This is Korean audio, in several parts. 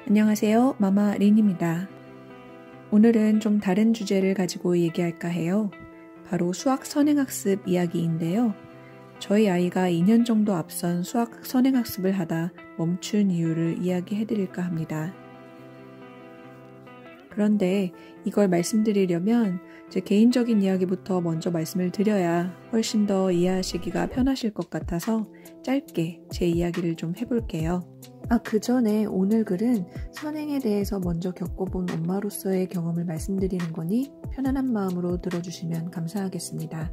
안녕하세요. 마마 린입니다. 오늘은 좀 다른 주제를 가지고 얘기할까 해요. 바로 수학 선행학습 이야기인데요. 저희 아이가 2년 정도 앞선 수학 선행학습을 하다 멈춘 이유를 이야기해드릴까 합니다. 그런데 이걸 말씀드리려면 제 개인적인 이야기부터 먼저 말씀을 드려야 훨씬 더 이해하시기가 편하실 것 같아서 짧게 제 이야기를 좀 해볼게요. 그 전에 오늘 글은 선행에 대해서 먼저 겪어본 엄마로서의 경험을 말씀드리는 거니 편안한 마음으로 들어주시면 감사하겠습니다.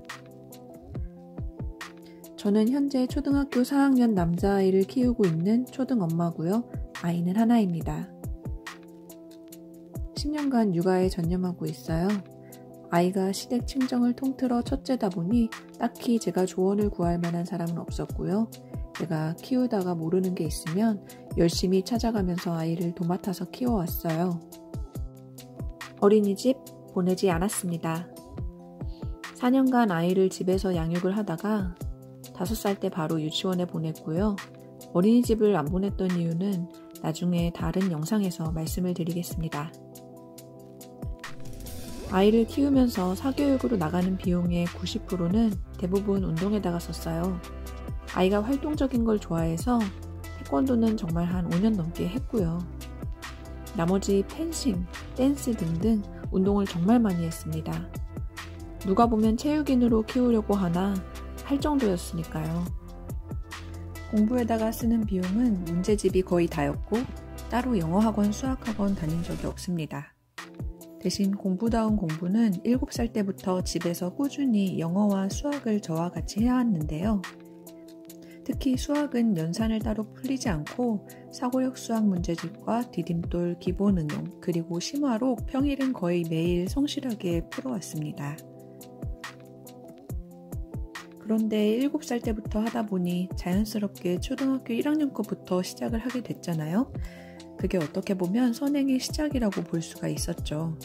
저는 현재 초등학교 4학년 남자아이를 키우고 있는 초등엄마고요. 아이는 하나입니다. 10년간 육아에 전념하고 있어요. 아이가 시댁 친정을 통틀어 첫째다 보니 딱히 제가 조언을 구할 만한 사람은 없었고요. 제가 키우다가 모르는 게 있으면 열심히 찾아가면서 아이를 도맡아서 키워왔어요. 어린이집 보내지 않았습니다. 4년간 아이를 집에서 양육을 하다가 5살 때 바로 유치원에 보냈고요. 어린이집을 안 보냈던 이유는 나중에 다른 영상에서 말씀을 드리겠습니다. 아이를 키우면서 사교육으로 나가는 비용의 90%는 대부분 운동에다가 썼어요. 아이가 활동적인 걸 좋아해서 태권도는 정말 한 5년 넘게 했고요. 나머지 펜싱, 댄스 등등 운동을 정말 많이 했습니다. 누가 보면 체육인으로 키우려고 하나 할 정도였으니까요. 공부에다가 쓰는 비용은 문제집이 거의 다였고 따로 영어학원, 수학학원 다닌 적이 없습니다. 대신 공부다운 공부는 7살 때부터 집에서 꾸준히 영어와 수학을 저와 같이 해왔는데요. 특히 수학은 연산을 따로 풀리지 않고 사고력 수학 문제집과 디딤돌, 기본응용, 그리고 심화록, 평일은 거의 매일 성실하게 풀어왔습니다. 그런데 7살 때부터 하다 보니 자연스럽게 초등학교 1학년 거부터 시작을 하게 됐잖아요. 그게 어떻게 보면 선행의 시작이라고 볼 수가 있었죠.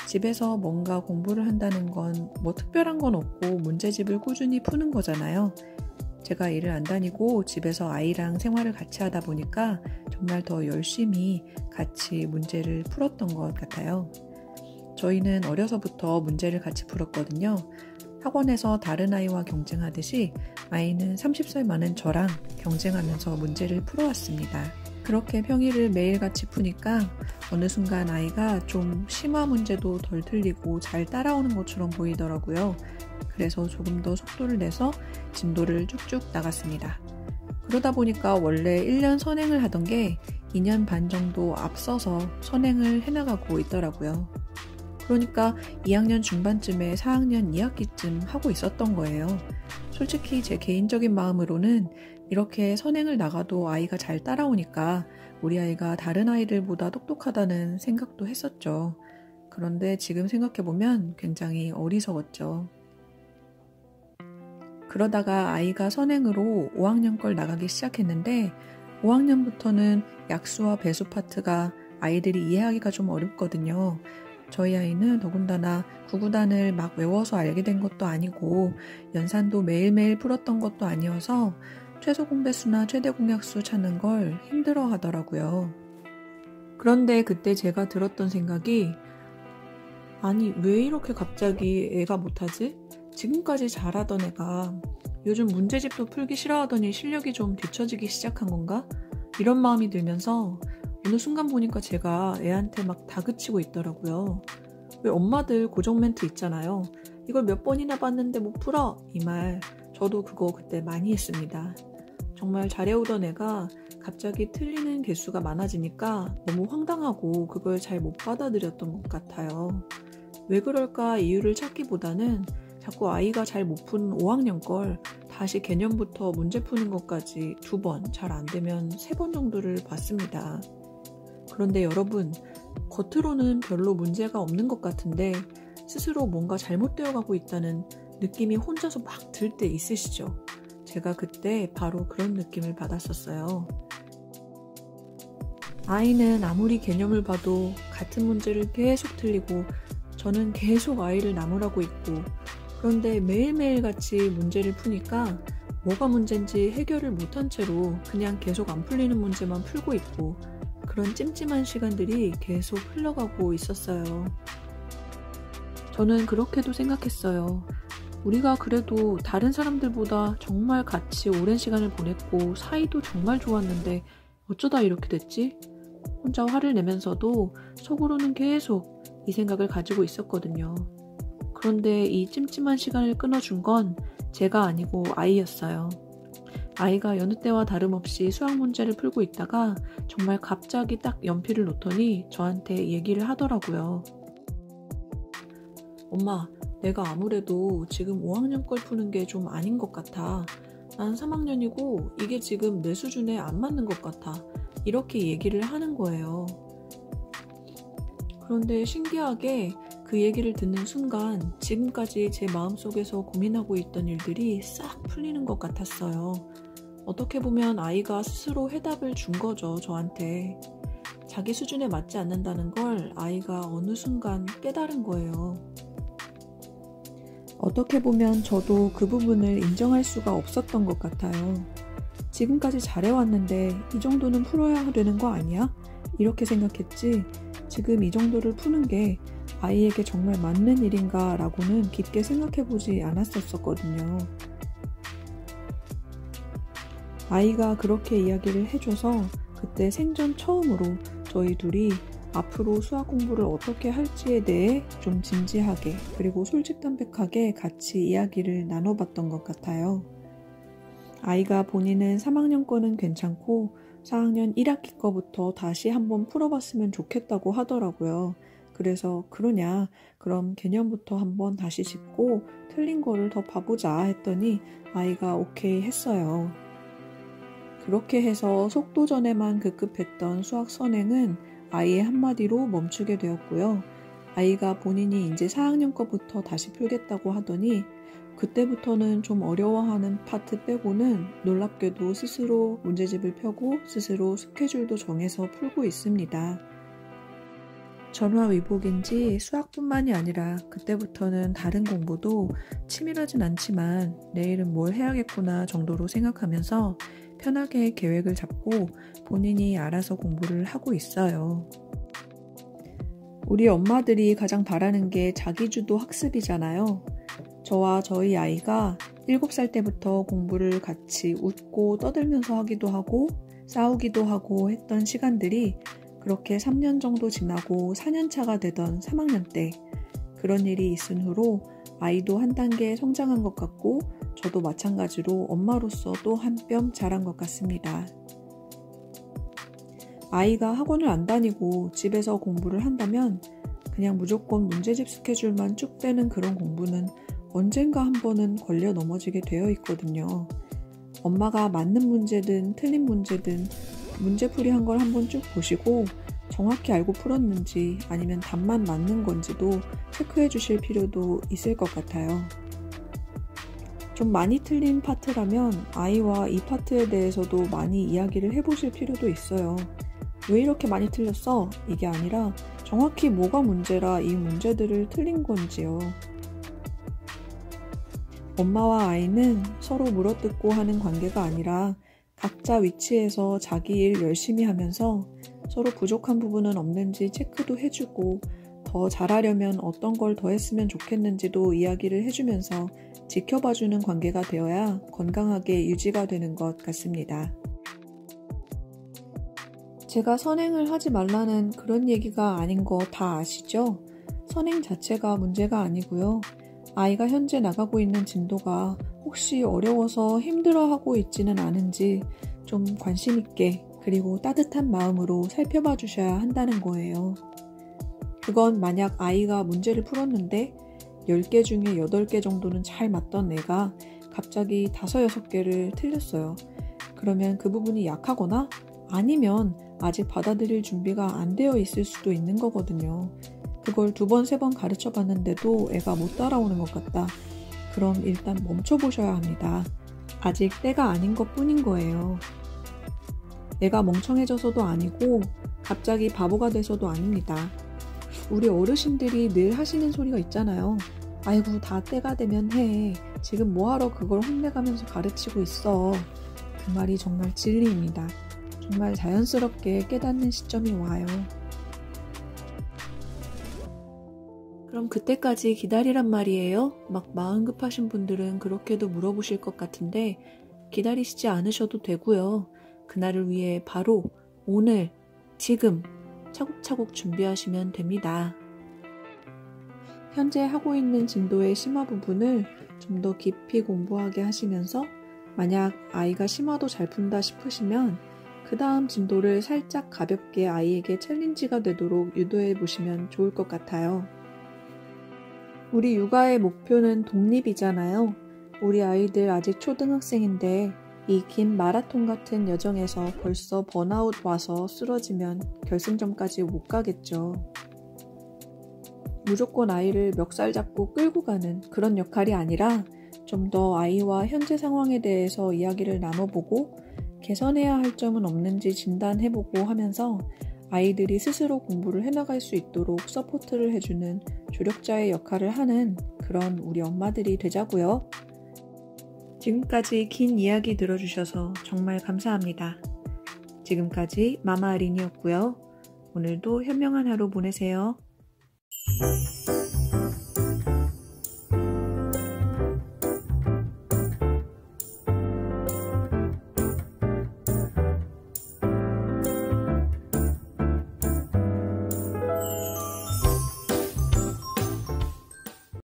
집에서 뭔가 공부를 한다는 건 뭐 특별한 건 없고 문제집을 꾸준히 푸는 거잖아요. 제가 일을 안 다니고 집에서 아이랑 생활을 같이 하다 보니까 정말 더 열심히 같이 문제를 풀었던 것 같아요. 저희는 어려서부터 문제를 같이 풀었거든요. 학원에서 다른 아이와 경쟁하듯이 아이는 30살 많은 저랑 경쟁하면서 문제를 풀어왔습니다. 그렇게 평일을 매일 같이 푸니까 어느 순간 아이가 좀 심화 문제도 덜 틀리고 잘 따라오는 것처럼 보이더라고요. 그래서 조금 더 속도를 내서 진도를 쭉쭉 나갔습니다. 그러다 보니까 원래 1년 선행을 하던 게 2년 반 정도 앞서서 선행을 해나가고 있더라고요. 그러니까 2학년 중반쯤에 4학년 2학기쯤 하고 있었던 거예요. 솔직히 제 개인적인 마음으로는 이렇게 선행을 나가도 아이가 잘 따라오니까 우리 아이가 다른 아이들보다 똑똑하다는 생각도 했었죠. 그런데 지금 생각해보면 굉장히 어리석었죠. 그러다가 아이가 선행으로 5학년 걸 나가기 시작했는데 5학년부터는 약수와 배수 파트가 아이들이 이해하기가 좀 어렵거든요. 저희 아이는 더군다나 구구단을 막 외워서 알게 된 것도 아니고 연산도 매일매일 풀었던 것도 아니어서 최소 공배수나 최대 공약수 찾는 걸 힘들어 하더라고요. 그런데 그때 제가 들었던 생각이 아니 왜 이렇게 갑자기 애가 못하지? 지금까지 잘하던 애가 요즘 문제집도 풀기 싫어하더니 실력이 좀 뒤처지기 시작한 건가? 이런 마음이 들면서 어느 순간 보니까 제가 애한테 막 다그치고 있더라고요. 왜 엄마들 고정 멘트 있잖아요. 이걸 몇 번이나 봤는데 못 풀어? 이 말 저도 그거 그때 많이 했습니다. 정말 잘해오던 애가 갑자기 틀리는 개수가 많아지니까 너무 황당하고 그걸 잘 못 받아들였던 것 같아요. 왜 그럴까 이유를 찾기보다는 자꾸 아이가 잘 못 푼 5학년 걸 다시 개념부터 문제 푸는 것까지 2번, 잘 안 되면 3번 정도를 봤습니다. 그런데 여러분, 겉으로는 별로 문제가 없는 것 같은데 스스로 뭔가 잘못되어 가고 있다는 느낌이 혼자서 막 들 때 있으시죠? 제가 그때 바로 그런 느낌을 받았었어요. 아이는 아무리 개념을 봐도 같은 문제를 계속 틀리고 저는 계속 아이를 나무라고 있고 그런데 매일매일 같이 문제를 푸니까 뭐가 문제인지 해결을 못한 채로 그냥 계속 안 풀리는 문제만 풀고 있고 그런 찜찜한 시간들이 계속 흘러가고 있었어요. 저는 그렇게도 생각했어요. 우리가 그래도 다른 사람들보다 정말 같이 오랜 시간을 보냈고 사이도 정말 좋았는데 어쩌다 이렇게 됐지? 혼자 화를 내면서도 속으로는 계속 이 생각을 가지고 있었거든요. 그런데 이 찜찜한 시간을 끊어준 건 제가 아니고 아이였어요. 아이가 여느 때와 다름없이 수학 문제를 풀고 있다가 정말 갑자기 딱 연필을 놓더니 저한테 얘기를 하더라고요. 엄마, 내가 아무래도 지금 5학년 걸 푸는 게 좀 아닌 것 같아. 난 3학년이고 이게 지금 내 수준에 안 맞는 것 같아. 이렇게 얘기를 하는 거예요. 그런데 신기하게 그 얘기를 듣는 순간 지금까지 제 마음속에서 고민하고 있던 일들이 싹 풀리는 것 같았어요. 어떻게 보면 아이가 스스로 해답을 준 거죠, 저한테. 자기 수준에 맞지 않는다는 걸 아이가 어느 순간 깨달은 거예요. 어떻게 보면 저도 그 부분을 인정할 수가 없었던 것 같아요. 지금까지 잘해왔는데 이 정도는 풀어야 되는 거 아니야? 이렇게 생각했지 지금 이 정도를 푸는 게 아이에게 정말 맞는 일인가 라고는 깊게 생각해보지 않았었거든요. 아이가 그렇게 이야기를 해줘서 그때 생전 처음으로 저희 둘이 앞으로 수학 공부를 어떻게 할지에 대해 좀 진지하게 그리고 솔직담백하게 같이 이야기를 나눠봤던 것 같아요. 아이가 본인은 3학년 거는 괜찮고 4학년 1학기 거부터 다시 한번 풀어봤으면 좋겠다고 하더라고요. 그래서 그러냐? 그럼 개념부터 한번 다시 짚고 틀린 거를 더 봐보자 했더니 아이가 오케이 했어요. 그렇게 해서 속도전에만 급급했던 수학 선행은 아이의 한마디로 멈추게 되었고요. 아이가 본인이 이제 4학년 거부터 다시 풀겠다고 하더니 그때부터는 좀 어려워하는 파트 빼고는 놀랍게도 스스로 문제집을 펴고 스스로 스케줄도 정해서 풀고 있습니다. 전화위복인지 수학뿐만이 아니라 그때부터는 다른 공부도 치밀하진 않지만 내일은 뭘 해야겠구나 정도로 생각하면서 편하게 계획을 잡고 본인이 알아서 공부를 하고 있어요. 우리 엄마들이 가장 바라는 게 자기주도 학습이잖아요. 저와 저희 아이가 7살 때부터 공부를 같이 웃고 떠들면서 하기도 하고 싸우기도 하고 했던 시간들이 그렇게 3년 정도 지나고 4년차가 되던 3학년 때 그런 일이 있은 후로 아이도 한 단계 성장한 것 같고 저도 마찬가지로 엄마로서 또 한 뼘 자란 것 같습니다. 아이가 학원을 안 다니고 집에서 공부를 한다면 그냥 무조건 문제집 스케줄만 쭉 빼는 그런 공부는 언젠가 한 번은 걸려 넘어지게 되어 있거든요. 엄마가 맞는 문제든 틀린 문제든 문제풀이 한 걸 한번 쭉 보시고 정확히 알고 풀었는지 아니면 답만 맞는 건지도 체크해 주실 필요도 있을 것 같아요. 좀 많이 틀린 파트라면 아이와 이 파트에 대해서도 많이 이야기를 해보실 필요도 있어요. 왜 이렇게 많이 틀렸어? 이게 아니라 정확히 뭐가 문제라 이 문제들을 틀린 건지요. 엄마와 아이는 서로 물어뜯고 하는 관계가 아니라 각자 위치에서 자기 일 열심히 하면서 서로 부족한 부분은 없는지 체크도 해주고 더 잘하려면 어떤 걸 더 했으면 좋겠는지도 이야기를 해주면서 지켜봐주는 관계가 되어야 건강하게 유지가 되는 것 같습니다. 제가 선행을 하지 말라는 그런 얘기가 아닌 거 다 아시죠? 선행 자체가 문제가 아니고요. 아이가 현재 나가고 있는 진도가 혹시 어려워서 힘들어하고 있지는 않은지 좀 관심 있게 그리고 따뜻한 마음으로 살펴봐 주셔야 한다는 거예요. 그건 만약 아이가 문제를 풀었는데 10개 중에 8개 정도는 잘 맞던 애가 갑자기 5, 6개를 틀렸어요. 그러면 그 부분이 약하거나 아니면 아직 받아들일 준비가 안 되어 있을 수도 있는 거거든요. 그걸 2번, 3번 가르쳐 봤는데도 애가 못 따라오는 것 같다. 그럼 일단 멈춰보셔야 합니다. 아직 때가 아닌 것 뿐인 거예요. 애가 멍청해져서도 아니고 갑자기 바보가 돼서도 아닙니다. 우리 어르신들이 늘 하시는 소리가 있잖아요. 아이고 다 때가 되면 해. 지금 뭐하러 그걸 혼내가면서 가르치고 있어. 그 말이 정말 진리입니다. 정말 자연스럽게 깨닫는 시점이 와요. 그럼 그때까지 기다리란 말이에요? 막 마음 급하신 분들은 그렇게도 물어보실 것 같은데 기다리시지 않으셔도 되고요. 그날을 위해 바로 오늘, 지금 차곡차곡 준비하시면 됩니다. 현재 하고 있는 진도의 심화 부분을 좀 더 깊이 공부하게 하시면서 만약 아이가 심화도 잘 푼다 싶으시면 그 다음 진도를 살짝 가볍게 아이에게 챌린지가 되도록 유도해 보시면 좋을 것 같아요. 우리 육아의 목표는 독립이잖아요. 우리 아이들 아직 초등학생인데 이 긴 마라톤 같은 여정에서 벌써 번아웃 와서 쓰러지면 결승점까지 못 가겠죠. 무조건 아이를 멱살 잡고 끌고 가는 그런 역할이 아니라 좀 더 아이와 현재 상황에 대해서 이야기를 나눠보고 개선해야 할 점은 없는지 진단해보고 하면서 아이들이 스스로 공부를 해나갈 수 있도록 서포트를 해주는 조력자의 역할을 하는 그런 우리 엄마들이 되자고요. 지금까지 긴 이야기 들어주셔서 정말 감사합니다. 지금까지 마마 아린이었고요. 오늘도 현명한 하루 보내세요.